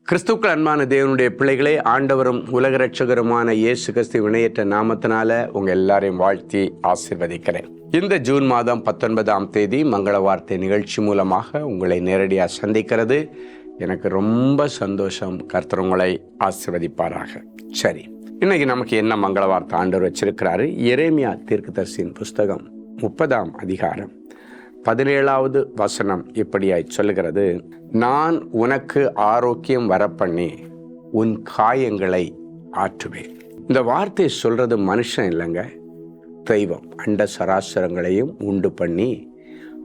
கிறிஸ்துக்கள் அன்பான தேவனுடைய பிள்ளைகளே, ஆண்டவரும் உலக இரட்சகருமான இயேசு கிறிஸ்து இணையற்ற நாமத்தினால உங்க எல்லாரையும் வாழ்த்தி ஆசீர்வதிக்கிறேன். இந்த ஜூன் மாதம் 19ஆம் தேதி மங்கள வார்த்தை நிகழ்ச்சி மூலமாக உங்களை நேரடியாக சந்திக்கிறது எனக்கு ரொம்ப சந்தோஷம். கர்த்தர் உங்களை ஆசீர்வதிப்பாராக. சரி, இன்னைக்கு நமக்கு என்ன மங்கள வார்த்தை ஆண்டவர் வச்சிருக்கிறாரு? எரேமியா தீர்க்கதரிசியின் புஸ்தகம் 30ஆம் அதிகாரம் 17வது வசனம் இப்படியாய் சொல்லுகிறது: நான் உனக்கு ஆரோக்கியம் வரப்பண்ணி உன் காயங்களை ஆற்றுவேன். இந்த வார்த்தையை சொல்றது மனுஷன் இல்லைங்க, தெய்வம். அண்ட சராசரங்களையும் உண்டு பண்ணி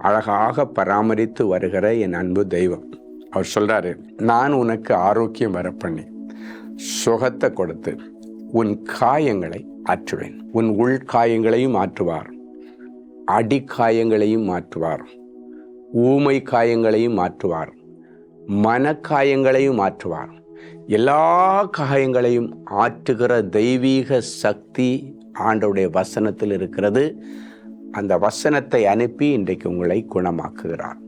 அழகாக பராமரித்து வருகிற என் அன்பு தெய்வம். அவர் சொல்றாரு, நான் உனக்கு ஆரோக்கியம் வரப்பண்ணி சுகத்தை கொடுத்து உன் காயங்களை ஆற்றுவேன். உன் உள்காயங்களையும் ஆற்றுவார், அடிக்காயங்களையும் மாற்றுவார், ஊமை காயங்களையும் மாற்றுவார், மனக்காயங்களையும் மாற்றுவார். எல்லா காயங்களையும் ஆற்றுகிற தெய்வீக சக்தி ஆண்டவருடைய வசனத்தில் இருக்கிறது. அந்த வசனத்தை அனுப்பி இன்றைக்கு உங்களை குணமாக்குகிறார்.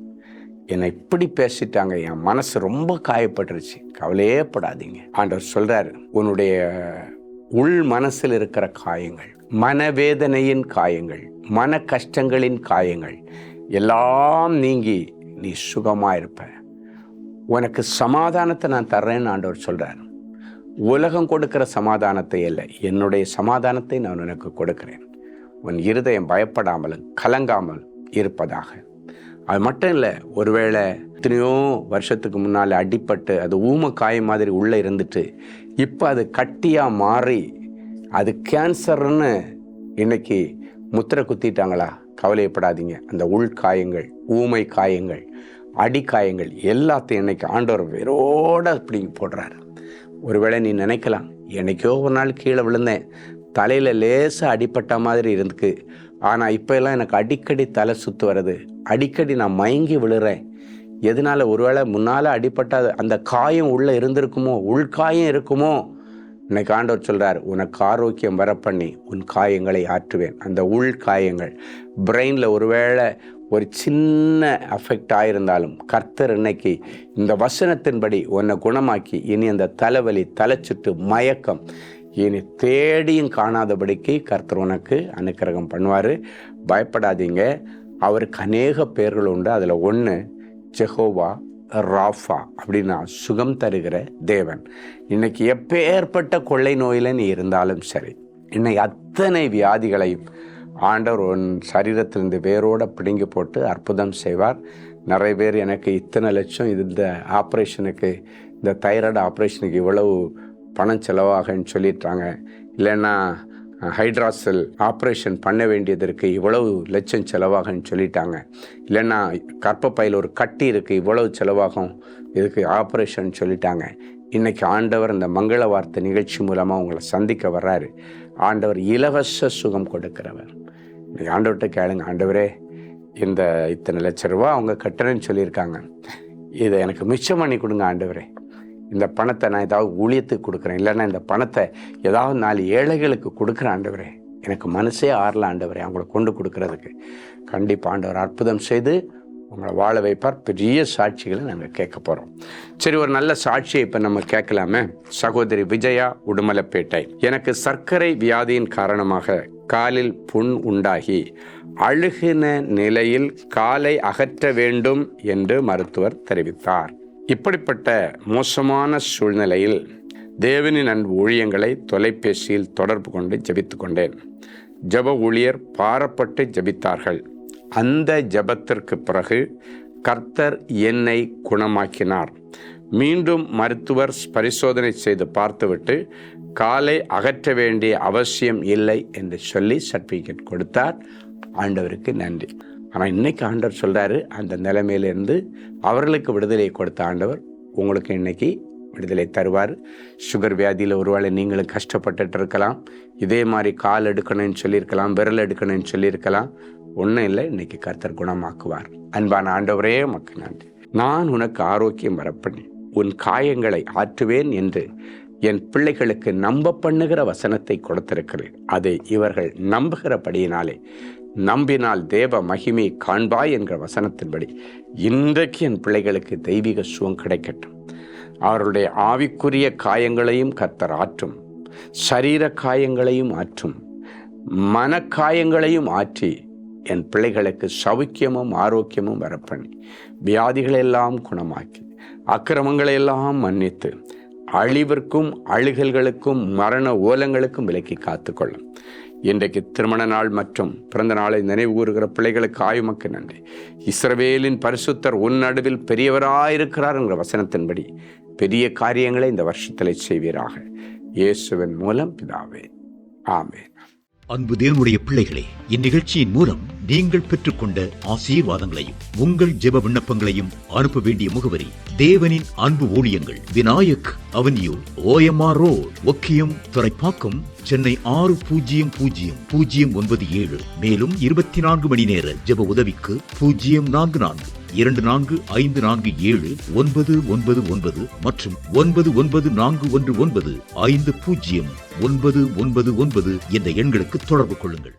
என்னை இப்படி பேசிட்டாங்க, என் மனசு ரொம்ப காயப்பட்டுருச்சு. கவலையே படாதீங்க. ஆண்டவர் சொல்றாரு, உன்னுடைய உள் மனசில் இருக்கிற காயங்கள், மனவேதனையின் காயங்கள், மன கஷ்டங்களின் காயங்கள் எல்லாம் நீங்கி நீ சுகமா இருப்ப. உனக்கு சமாதானத்தை நான் தர்றேன்னு ஆண்டவர் சொல்றார். உலகம் கொடுக்கிற சமாதானத்தை இல்லை, என்னுடைய சமாதானத்தை நான் உனக்கு கொடுக்கிறேன். உன் இருதயம் பயப்படாமலும் கலங்காமல் இருப்பதாக. அது மட்டும் இல்லை, ஒருவேளை எத்தனையோ வருஷத்துக்கு முன்னால் அடிப்பட்டு அது ஊம காயம் மாதிரி உள்ளே இருந்துட்டு இப்போ அது கட்டியாக மாறி அது கேன்சர்னு இன்னைக்கு முத்திரை குத்திட்டாங்களா? கவலைப்படாதீங்க. அந்த உள்காயங்கள், ஊமை காயங்கள், அடிக்காயங்கள் எல்லாத்தையும் இன்னைக்கு ஆண்டவர் வேரோட அப்படி போடுறாரு. ஒருவேளை நீ நினைக்கலாம், என்னைக்கோ ஒரு நாள் கீழே விழுந்தேன், தலையில் லேசாக அடிப்பட்ட மாதிரி இருந்துக்கு, ஆனால் இப்போ எல்லாம் எனக்கு அடிக்கடி தலை சுற்று வருது, அடிக்கடி நான் மயங்கி விழுறேன். எதனால? ஒருவேளை முன்னால் அடிப்பட்ட அந்த காயம் உள்ளே இருந்திருக்குமோ, உள்காயம் இருக்குமோ? இன்னைக்கு ஆண்டவர் சொல்றார், உனக்கு ஆரோக்கியம் வரப்பண்ணி உன் காயங்களை ஆற்றுவேன். அந்த உள்காயங்கள், பிரெயினில் ஒருவேளை ஒரு சின்ன அஃபெக்ட் ஆயிருந்தாலும் கர்த்தர் இன்னைக்கு இந்த வசனத்தின்படி உன்னை குணமாக்கி இனி அந்த தலைவலி, தலைச்சுட்டு, மயக்கம் இனி தேடியும் காணாதபடிக்கு கர்த்தர் உனக்கு அனுக்கிரகம் பண்ணுவார். பயப்படாதீங்க. அவருக்கு அநேக பேர்கள் உண்டு. அதில் ஒன்று ஜெகோவா ராஃபா, அப்படின்னா சுகம் தருகிற தேவன். இன்னைக்கு எப்பேற்பட்ட கொள்ளை நோயில் நீ இருந்தாலும் சரி, இன்னைக்கு அத்தனை வியாதிகளையும் ஆண்டவர் உன் சரீரத்திலிருந்து வேரோட பிடுங்கி போட்டு அற்புதம் செய்வார். நிறைய பேர் எனக்கு இத்தனை லட்சம் இந்த ஆப்ரேஷனுக்கு, இந்த தைராய்டு ஆப்ரேஷனுக்கு இவ்வளவு பணம் செலவாகன்னு சொல்லிட்டாங்க, இல்லைன்னா ஹைட்ராசல் ஆப்ரேஷன் பண்ண வேண்டியதற்கு இவ்வளவு லட்சம் செலவாகன்னு சொல்லிட்டாங்க, இல்லைன்னா கர்ப்பப்பையில் ஒரு கட்டி இருக்குது இவ்வளவு செலவாகும் இதுக்கு ஆப்ரேஷன் சொல்லிட்டாங்க. இன்றைக்கி ஆண்டவர் இந்த மங்கள வார்த்தை நிகழ்ச்சி மூலமாக உங்களை சந்திக்க வர்றாரு. ஆண்டவர் இலவச சுகம் கொடுக்கிறவர். இன்றைக்கி ஆண்டவர்கிட்ட கேளுங்க, ஆண்டவரே இந்த இத்தனை லட்ச ரூபா அவங்க கட்டுறேன்னு சொல்லியிருக்காங்க, இதை எனக்கு மிச்சம் பண்ணி கொடுங்க ஆண்டவரே. இந்த பணத்தை நான் ஏதாவது ஊழியத்துக்கு கொடுக்குறேன், இல்லைன்னா இந்த பணத்தை ஏதாவது 4 ஏழைகளுக்கு கொடுக்குறேன் ஆண்டவரே. எனக்கு மனசே ஆறல ஆண்டவரே அவங்கள கொண்டு கொடுக்கறதுக்கு. கண்டிப்பாக ஆண்டவர் அற்புதம் செய்து உங்களை வாழ வைப்பார். பெரிய சாட்சிகளை நாங்கள் கேட்க போகிறோம். சரி, ஒரு நல்ல சாட்சியை இப்போ நம்ம கேட்கலாமே. சகோதரி விஜயா, உடுமலைப்பேட்டை. எனக்கு சர்க்கரை வியாதியின் காரணமாக காலில் புண் உண்டாகி அழுகின நிலையில் காலை அகற்ற வேண்டும் என்று மருத்துவர் தெரிவித்தார். இப்படிப்பட்ட மோசமான சூழ்நிலையில் தேவனின் அன்பு ஊழியங்களை தொலைபேசியில் தொடர்பு கொண்டு ஜெபித்து கொண்டேன். ஜெப ஊழியர் பாரப்பட்டு ஜெபித்தார்கள். அந்த ஜெபத்திற்கு பிறகு கர்த்தர் என்னை குணமாக்கினார். மீண்டும் மருத்துவர் பரிசோதனை செய்து பார்த்துவிட்டு காலை அகற்ற வேண்டிய அவசியம் இல்லை என்று சொல்லி சர்டிஃபிகேட் கொடுத்தார். ஆண்டவருக்கு நன்றி. ஆனால் இன்னைக்கு ஆண்டவர் சொல்கிறாரு, அந்த நிலைமையிலிருந்து அவர்களுக்கு விடுதலையை கொடுத்த ஆண்டவர் உங்களுக்கு இன்னைக்கு விடுதலை தருவார். சுகர் வியாதியில் ஒருவேளை நீங்களும் கஷ்டப்பட்டுட்டு இருக்கலாம். இதே மாதிரி கால் எடுக்கணும்னு சொல்லியிருக்கலாம், விரல் எடுக்கணும்னு சொல்லியிருக்கலாம். ஒன்றும் இல்லை, இன்னைக்கு கர்த்தர் குணமாக்குவார். அன்பான ஆண்டவரே உமக்கு நன்றி. நான் உனக்கு ஆரோக்கியம் வரப்பண்ணி உன் காயங்களை ஆற்றுவேன் என்று என் பிள்ளைகளுக்கு நம்ப பண்ணுகிற வசனத்தை கொடுத்திருக்கிறேன். அதை இவர்கள் நம்புகிறபடியினாலே, நம்பினால் தேவ மகிமை காண்பாய் என்கிற வசனத்தின்படி இன்றைக்கு என் பிள்ளைகளுக்கு தெய்வீக சுகம் கிடைக்கட்டும். அவர்களுடைய ஆவிக்குரிய காயங்களையும் கர்த்தர் ஆற்றும், சரீர காயங்களையும் ஆற்றும், மனக்காயங்களையும் ஆற்றி என் பிள்ளைகளுக்கு சௌக்கியமும் ஆரோக்கியமும் வரப்பண்ணி வியாதிகளெல்லாம் குணமாக்கி அக்கிரமங்களை எல்லாம் மன்னித்து அழிவிற்கும் அழுகல்களுக்கும் மரண ஓலங்களுக்கும் விலக்கி காத்துக்கொள்ளும். இன்றைக்கு திருமண நாள் மற்றும் பிறந்த நாளை நினைவு கூறுகிற பிள்ளைகளுக்கு ஆயுமக்கு நன்றி. இஸ்ரவேலின் பரிசுத்தர் உன் நடுவில் பெரியவராயிருக்கிறார் என்கிற வசனத்தின்படி பெரிய காரியங்களை இந்த வருஷத்தில் செய்வீராக. இயேசுவின் மூலம் பிதாவே, ஆமென். அன்பு தேவனுடைய பிள்ளைகளே, இந்நிகழ்ச்சியின் மூலம் நீங்கள் பெற்றுக்கொண்ட ஆசீர்வாதங்களையும் உங்கள் ஜெப விண்ணப்பங்களையும் அனுப்ப வேண்டிய முகவரி: தேவனின் அன்பு ஊழியங்கள், Vinayak avenue, OMR road, Okkiyam, Thoraipakkam, Chennai 600097. மேலும் 24 மணி நேர ஜெப உதவிக்கு 044-24547-999 மற்றும் 9941950999 என்ற எண்களுக்கு தொடர்பு கொள்ளுங்கள்.